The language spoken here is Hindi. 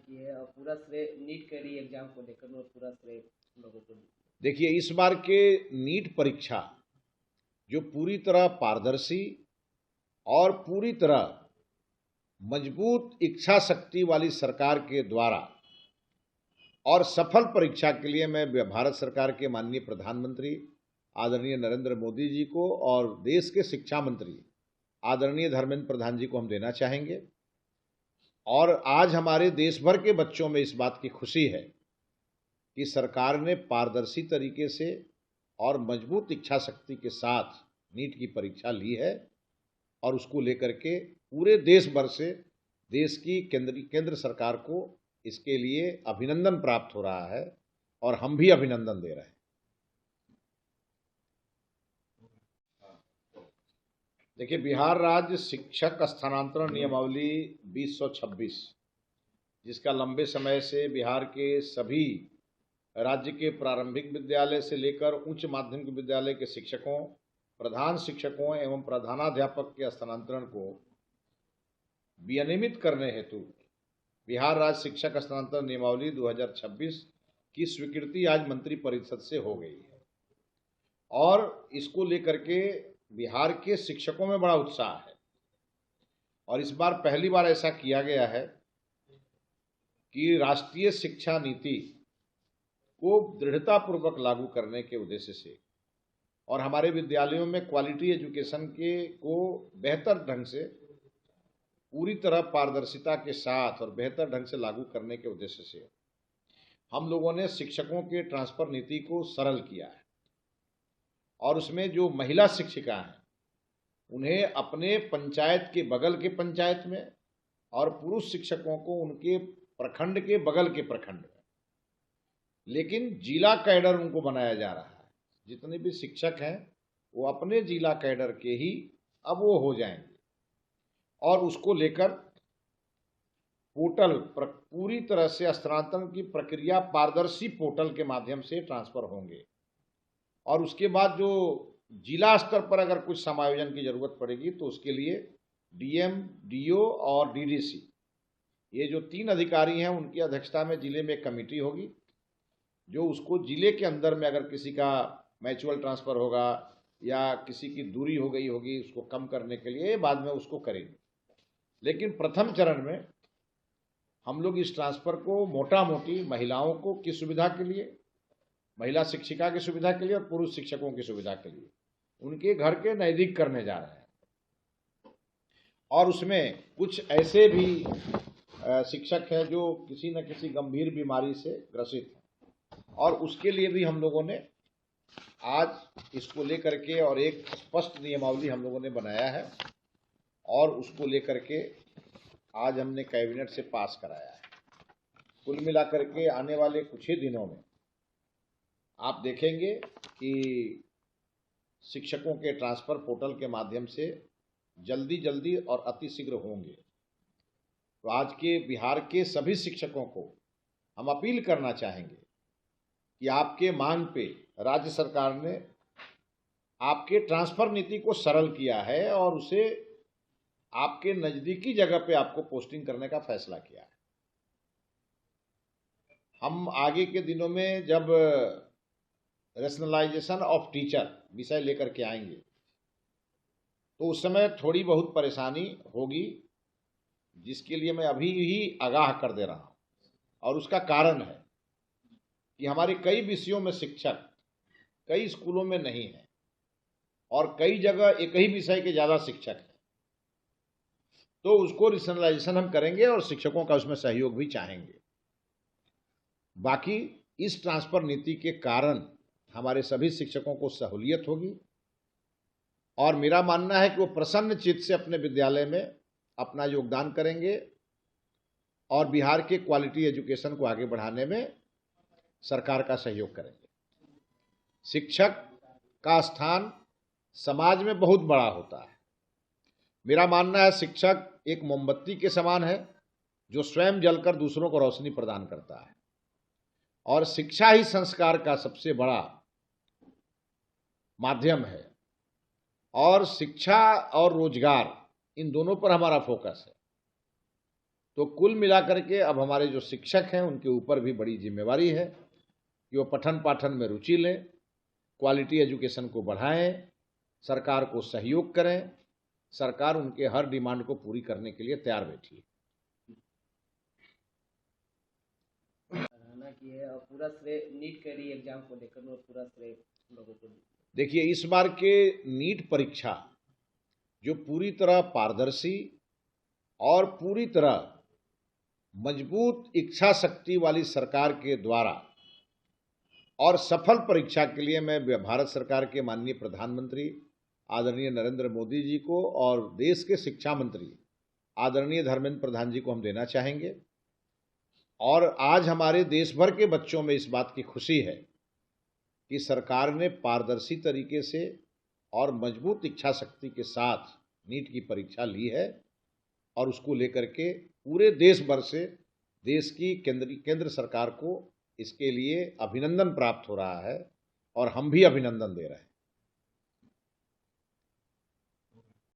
की है और पूरा श्रेय नीट के लिए एग्जाम को लेकर में पूरा श्रेय लोगों को दीजिए। देखिए, इस बार के नीट परीक्षा जो पूरी तरह पारदर्शी और पूरी तरह मजबूत इच्छा शक्ति वाली सरकार के द्वारा और सफल परीक्षा के लिए मैं भारत सरकार के माननीय प्रधानमंत्री आदरणीय नरेंद्र मोदी जी को और देश के शिक्षा मंत्री आदरणीय धर्मेंद्र प्रधान जी को हम देना चाहेंगे। और आज हमारे देश भर के बच्चों में इस बात की खुशी है कि सरकार ने पारदर्शी तरीके से और मजबूत इच्छा शक्ति के साथ नीट की परीक्षा ली है और उसको लेकर के पूरे देश भर से देश की केंद्र सरकार को इसके लिए अभिनंदन प्राप्त हो रहा है और हम भी अभिनंदन दे रहे हैं। देखिए, बिहार राज्य शिक्षक स्थानांतरण नियमावली 2026, जिसका लंबे समय से बिहार के सभी राज्य के प्रारंभिक विद्यालय से लेकर उच्च माध्यमिक विद्यालय के शिक्षकों, प्रधान शिक्षकों एवं प्रधानाध्यापक के स्थानांतरण को विनियमित करने हेतु बिहार राज्य शिक्षक स्थानांतरण नियमावली 2026 की स्वीकृति आज मंत्रिपरिषद से हो गई है और इसको लेकर के बिहार के शिक्षकों में बड़ा उत्साह है। और इस बार पहली बार ऐसा किया गया है कि राष्ट्रीय शिक्षा नीति को दृढ़तापूर्वक लागू करने के उद्देश्य से और हमारे विद्यालयों में क्वालिटी एजुकेशन के को बेहतर ढंग से पूरी तरह पारदर्शिता के साथ और बेहतर ढंग से लागू करने के उद्देश्य से हम लोगों ने शिक्षकों के ट्रांसफर नीति को सरल किया है और उसमें जो महिला शिक्षिका हैं उन्हें अपने पंचायत के बगल के पंचायत में और पुरुष शिक्षकों को उनके प्रखंड के बगल के प्रखंड में, लेकिन जिला कैडर उनको बनाया जा रहा है। जितने भी शिक्षक हैं वो अपने जिला कैडर के ही अब वो हो जाएंगे और उसको लेकर पोर्टल पूरी तरह से स्थानांतरण की प्रक्रिया पारदर्शी पोर्टल के माध्यम से ट्रांसफर होंगे और उसके बाद जो जिला स्तर पर अगर कुछ समायोजन की जरूरत पड़ेगी तो उसके लिए डीएम, डीओ और डीडीसी, ये जो 3 अधिकारी हैं उनकी अध्यक्षता में जिले में एक कमेटी होगी जो उसको जिले के अंदर में अगर किसी का म्यूचुअल ट्रांसफ़र होगा या किसी की दूरी हो गई होगी उसको कम करने के लिए बाद में उसको करेंगे। लेकिन प्रथम चरण में हम लोग इस ट्रांसफ़र को मोटा मोटी महिलाओं को की सुविधा के लिए, महिला शिक्षिका की सुविधा के लिए और पुरुष शिक्षकों की सुविधा के लिए उनके घर के नज़दीक करने जा रहे हैं। और उसमें कुछ ऐसे भी शिक्षक हैं जो किसी न किसी गंभीर बीमारी से ग्रसित हैं और उसके लिए भी हम लोगों ने आज इसको लेकर के और एक स्पष्ट नियमावली हम लोगों ने बनाया है और उसको लेकर के आज हमने कैबिनेट से पास कराया है। कुल मिलाकर के आने वाले कुछ ही दिनों में आप देखेंगे कि शिक्षकों के ट्रांसफ़र पोर्टल के माध्यम से जल्दी और अतिशीघ्र होंगे। तो आज के बिहार के सभी शिक्षकों को हम अपील करना चाहेंगे कि आपके मांग पे राज्य सरकार ने आपके ट्रांसफ़र नीति को सरल किया है और उसे आपके नज़दीकी जगह पे आपको पोस्टिंग करने का फैसला किया है। हम आगे के दिनों में जब रैशनलाइजेशन ऑफ टीचर विषय लेकर के आएंगे तो उस समय थोड़ी बहुत परेशानी होगी, जिसके लिए मैं अभी ही आगाह कर दे रहा हूँ। और उसका कारण है कि हमारे कई विषयों में शिक्षक कई स्कूलों में नहीं है और कई जगह एक ही विषय के ज़्यादा शिक्षक हैं, तो उसको रैशनलाइजेशन हम करेंगे और शिक्षकों का उसमें सहयोग भी चाहेंगे। बाकी इस ट्रांसफ़र नीति के कारण हमारे सभी शिक्षकों को सहूलियत होगी और मेरा मानना है कि वो प्रसन्न चित्त से अपने विद्यालय में अपना योगदान करेंगे और बिहार के क्वालिटी एजुकेशन को आगे बढ़ाने में सरकार का सहयोग करेंगे। शिक्षक का स्थान समाज में बहुत बड़ा होता है। मेरा मानना है शिक्षक एक मोमबत्ती के समान है जो स्वयं जलकर दूसरों को रोशनी प्रदान करता है और शिक्षा ही संस्कार का सबसे बड़ा माध्यम है और शिक्षा और रोजगार इन दोनों पर हमारा फोकस है। तो कुल मिलाकर के अब हमारे जो शिक्षक हैं उनके ऊपर भी बड़ी जिम्मेवारी है कि वो पठन पाठन में रुचि लें, क्वालिटी एजुकेशन को बढ़ाएं, सरकार को सहयोग करें। सरकार उनके हर डिमांड को पूरी करने के लिए तैयार बैठी है। सराहना की है और पूरा श्रेय नीट के री एग्जाम को लेकर पूरा श्रेय लोगों को। देखिए, इस बार के नीट परीक्षा जो पूरी तरह पारदर्शी और पूरी तरह मजबूत इच्छा शक्ति वाली सरकार के द्वारा और सफल परीक्षा के लिए मैं भारत सरकार के माननीय प्रधानमंत्री आदरणीय नरेंद्र मोदी जी को और देश के शिक्षा मंत्री आदरणीय धर्मेंद्र प्रधान जी को हम देना चाहेंगे। और आज हमारे देश भर के बच्चों में इस बात की खुशी है कि सरकार ने पारदर्शी तरीके से और मजबूत इच्छा शक्ति के साथ नीट की परीक्षा ली है और उसको लेकर के पूरे देश भर से देश की केंद्र सरकार को इसके लिए अभिनंदन प्राप्त हो रहा है और हम भी अभिनंदन दे रहे हैं।